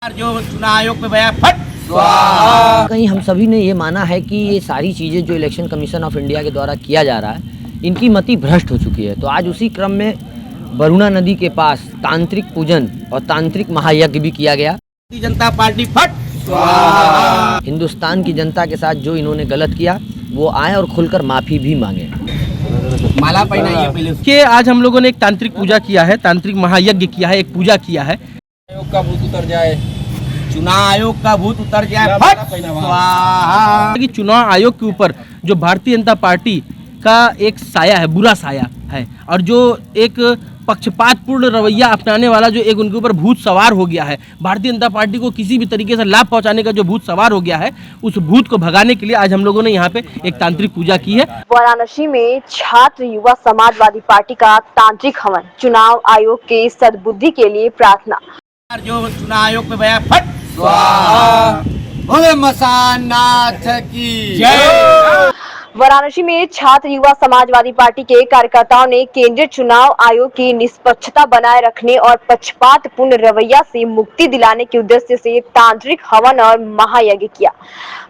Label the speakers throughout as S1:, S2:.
S1: जो चुनाव आयोग पे भैया फट स्वाहा।
S2: कहीं हम सभी ने ये माना है कि ये सारी चीज़ें जो इलेक्शन कमीशन ऑफ इंडिया के द्वारा किया जा रहा है, इनकी मति भ्रष्ट हो चुकी है। तो आज उसी क्रम में वरुणा नदी के पास तांत्रिक पूजन और तांत्रिक महायज्ञ भी किया गया।
S1: जनता पार्टी फट स्वाहा।
S2: हिंदुस्तान की जनता के साथ जो इन्होंने गलत किया, वो आए और खुलकर माफ़ी भी मांगे।
S1: माला पहनाइए पहले
S3: कि आज हम लोगों ने एक तांत्रिक पूजा किया है, तांत्रिक महायज्ञ किया है, एक पूजा किया है।
S1: आयोग का भूत उतर जाए, चुनाव आयोग का भूत उतर जाए फट स्वाहा।
S3: कि चुनाव आयोग के ऊपर जो भारतीय जनता पार्टी का एक साया है, बुरा साया है, और जो एक पक्षपातपूर्ण रवैया अपनाने वाला जो एक उनके ऊपर भूत सवार हो गया है, भारतीय जनता पार्टी को किसी भी तरीके से लाभ पहुंचाने का जो भूत सवार हो गया है, उस भूत को भगाने के लिए आज हम लोगों ने यहाँ पे एक तांत्रिक पूजा की है।
S4: वाराणसी में छात्र युवा समाजवादी पार्टी का तांत्रिक हवन, चुनाव आयोग के सद्बुद्धि के लिए प्रार्थना।
S1: जो चुनाव आयोग पे भैया फट स्वाहा। बोले मसान नाथ की जय।
S4: वाराणसी में छात्र युवा समाजवादी पार्टी के कार्यकर्ताओं ने केंद्रीय चुनाव आयोग की निष्पक्षता बनाए रखने और पक्षपातपूर्ण रवैया से मुक्ति दिलाने के उद्देश्य से तांत्रिक हवन और महायज्ञ किया।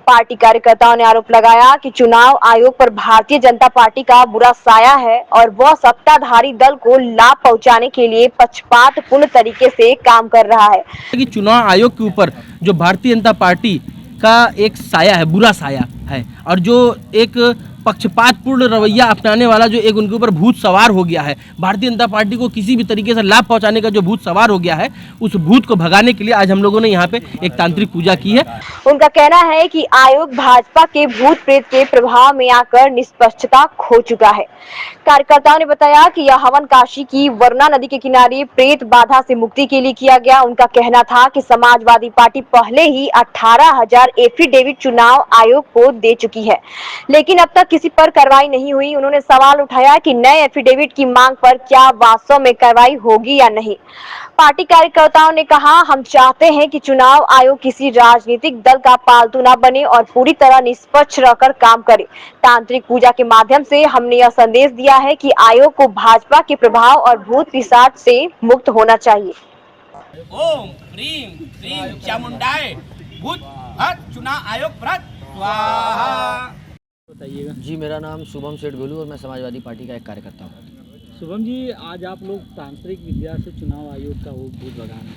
S4: पार्टी कार्यकर्ताओं ने आरोप लगाया कि चुनाव आयोग पर भारतीय जनता पार्टी का बुरा साया है और वह सत्ताधारी दल को लाभ पहुंचाने के लिए पक्षपातपूर्ण तरीके से काम कर रहा है।
S3: कि चुनाव आयोग के ऊपर जो भारतीय जनता पार्टी का एक साया है, बुरा साया है, और जो एक पक्षपातपूर्ण रवैया अपनाने वाला जो एक उनके ऊपर भूत सवार हो गया है, भारतीय जनता पार्टी को किसी भी तरीके से लाभ पहुंचाने का जो भूत सवार हो गया है, उस भूत को भगाने के लिए आज हम लोगों ने यहाँ पे एक तांत्रिक पूजा की है।
S4: उनका कहना है कि आयोग भाजपा के भूत प्रेत के प्रभाव में आकर निष्पक्षता खो चुका है। कार्यकर्ताओं ने बताया कि यह हवन काशी की वरुणा नदी के किनारे प्रेत बाधा से मुक्ति के लिए किया गया। उनका कहना था कि समाजवादी पार्टी पहले ही 18,000 एफिडेविट चुनाव आयोग को दे चुकी है, लेकिन अब तक किसी पर कार्रवाई नहीं हुई। उन्होंने सवाल उठाया कि नए एफिडेविट की मांग पर क्या वास्तव में कार्रवाई होगी या नहीं। पार्टी कार्यकर्ताओं ने कहा, हम चाहते हैं कि चुनाव आयोग किसी राजनीतिक दल का पालतू न बने और पूरी तरह निष्पक्ष रहकर काम करे। तांत्रिक पूजा के माध्यम से हमने यह संदेश दिया है कि आयोग को भाजपा के प्रभाव और भूत पिशाच से मुक्त होना चाहिए।
S1: ओम ह्रीम क्रीम चामुंडाए भूत फट चुनाव आयोग फट स्वाहा।
S3: बताइएगा।
S2: जी, मेरा नाम शुभम सेठ गोलू और मैं समाजवादी पार्टी का एक कार्यकर्ता हूँ।
S5: शुभम जी, आज आप लोग तांत्रिक विद्या से चुनाव आयोग का वो भूत भगाना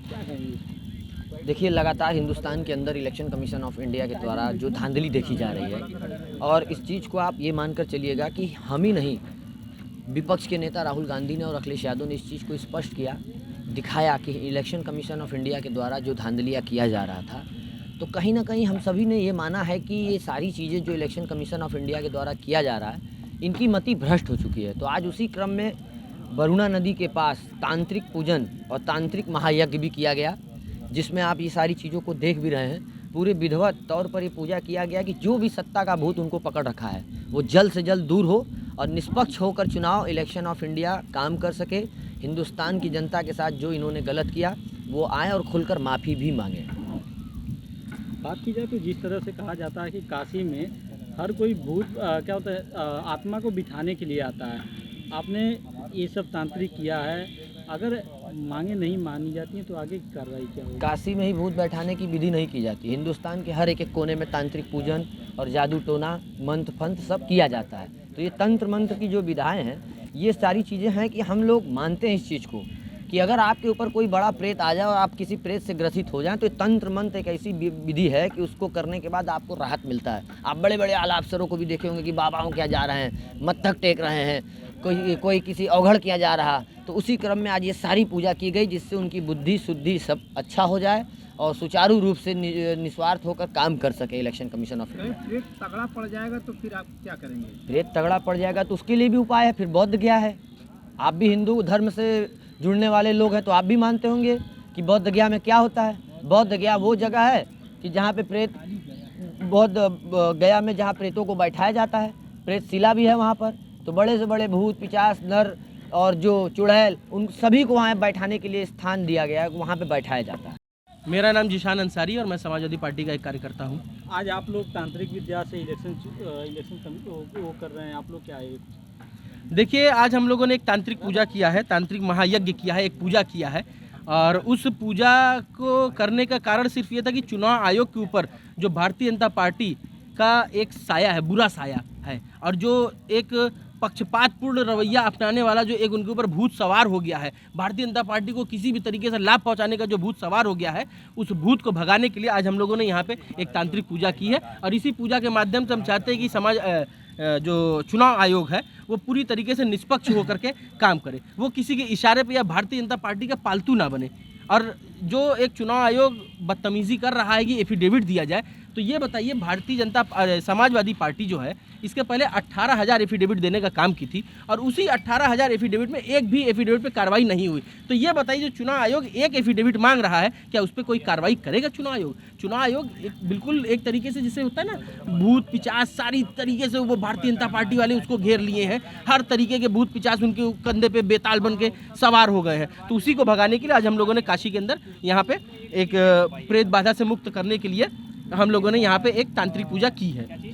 S5: क्या कहेंगे?
S2: देखिए, लगातार हिंदुस्तान के अंदर इलेक्शन कमीशन ऑफ इंडिया के द्वारा जो धांधली देखी जा रही है, और इस चीज़ को आप ये मानकर चलिएगा कि हम ही नहीं, विपक्ष के नेता राहुल गांधी ने और अखिलेश यादव ने इस चीज़ को स्पष्ट किया, दिखाया कि इलेक्शन कमीशन ऑफ इंडिया के द्वारा जो धांधलियाँ किया जा रहा था, तो कहीं ना कहीं हम सभी ने ये माना है कि ये सारी चीज़ें जो इलेक्शन कमीशन ऑफ इंडिया के द्वारा किया जा रहा है, इनकी मति भ्रष्ट हो चुकी है। तो आज उसी क्रम में वरुणा नदी के पास तांत्रिक पूजन और तांत्रिक महायज्ञ भी किया गया, जिसमें आप ये सारी चीज़ों को देख भी रहे हैं। पूरे विधिवत तौर पर ये पूजा किया गया कि जो भी सत्ता का भूत उनको पकड़ रखा है, वो जल्द से जल्द दूर हो और निष्पक्ष होकर चुनाव इलेक्शन ऑफ इंडिया काम कर सके। हिंदुस्तान की जनता के साथ जो इन्होंने गलत किया, वो आए और खुलकर माफ़ी भी मांगे।
S5: बात की जाए तो जिस तरह से कहा जाता है कि काशी में हर कोई भूत क्या होता है, आत्मा को बिठाने के लिए आता है। आपने ये सब तांत्रिक किया है, अगर मांगे नहीं मानी जाती हैं तो आगे कार्रवाई क्या होगी?
S2: काशी में ही भूत बैठाने की विधि नहीं की जाती। हिंदुस्तान के हर एक कोने में तांत्रिक पूजन और जादू टोना, मंत्र फंत्र सब किया जाता है। तो ये तंत्र मंत्र की जो विधाएँ हैं, ये सारी चीज़ें हैं कि हम लोग मानते हैं इस चीज़ को कि अगर आपके ऊपर कोई बड़ा प्रेत आ जाए और आप किसी प्रेत से ग्रसित हो जाएं, तो तंत्र मंत्र एक ऐसी विधि है कि उसको करने के बाद आपको राहत मिलता है। आप बड़े बड़े आला अफसरों को भी देखे होंगे कि बाबाओं क्या जा रहे हैं, मत्थक टेक रहे हैं, कोई किसी अवघड़ किया जा रहा। तो उसी क्रम में आज ये सारी पूजा की गई, जिससे उनकी बुद्धि शुद्धि सब अच्छा हो जाए और सुचारू रूप से निस्वार्थ होकर काम कर सके इलेक्शन कमीशन ऑफ इंडिया।
S5: प्रेत तगड़ा पड़ जाएगा तो फिर आप क्या करेंगे?
S2: प्रेत तगड़ा पड़ जाएगा तो उसके लिए भी उपाय है। फिर बौद्ध गया है, आप भी हिंदू धर्म से जुड़ने वाले लोग हैं, तो आप भी मानते होंगे कि बौद्ध गया में क्या होता है। बौद्ध गया वो जगह है कि जहाँ पे प्रेत, बौद्ध गया में जहाँ प्रेतों को बैठाया जाता है, प्रेत शिला भी है वहाँ पर। तो बड़े से बड़े भूत पिशाच नर और जो चुड़ैल, उन सभी को वहाँ बैठाने के लिए स्थान दिया गया है, वहाँ पे बैठाया जाता है।
S3: मेरा नाम जिशान अंसारी और मैं समाजवादी पार्टी का एक कार्यकर्ता हूँ।
S5: आज आप लोग तांत्रिक विद्या से इलेक्शन वो कर रहे हैं, आप लोग क्या है?
S3: देखिए, आज हम लोगों ने एक तांत्रिक पूजा किया है, तांत्रिक महायज्ञ किया है, एक पूजा किया है। और उस पूजा को करने का कारण सिर्फ ये था कि चुनाव आयोग के ऊपर जो भारतीय जनता पार्टी का एक साया है, बुरा साया है, और जो एक पक्षपातपूर्ण रवैया अपनाने वाला जो एक उनके ऊपर भूत सवार हो गया है, भारतीय जनता पार्टी को किसी भी तरीके से लाभ पहुंचाने का जो भूत सवार हो गया है, उस भूत को भगाने के लिए आज हम लोगों ने यहाँ पे एक तांत्रिक पूजा की है। और इसी पूजा के माध्यम से हम चाहते हैं कि जो चुनाव आयोग है वो पूरी तरीके से निष्पक्ष होकर के काम करे, वो किसी के इशारे पे या भारतीय जनता पार्टी का पालतू ना बने। और जो एक चुनाव आयोग बदतमीजी कर रहा है कि एफिडेविट दिया जाए, तो ये बताइए, भारतीय जनता समाजवादी पार्टी जो है इसके पहले 18,000 एफिडेविट देने का काम की थी, और उसी 18,000 एफिडेविट में एक भी एफिडेविट पे कार्रवाई नहीं हुई। तो ये बताइए, जो चुनाव आयोग एक एफिडेविट मांग रहा है, क्या उस पर कोई कार्रवाई करेगा चुनाव आयोग? चुनाव आयोग बिल्कुल एक तरीके से जिसे होता है ना भूत पिचास, सारी तरीके से वो भारतीय जनता पार्टी वाले उसको घेर लिए हैं, हर तरीके के भूत पिचास उनके कंधे पे बेताल बन के सवार हो गए हैं। तो उसी को भगाने के लिए आज हम लोगों ने काशी के अंदर यहाँ पे एक प्रेत बाधा से मुक्त करने के लिए हम लोगों ने यहाँ पे एक तांत्रिक पूजा की है।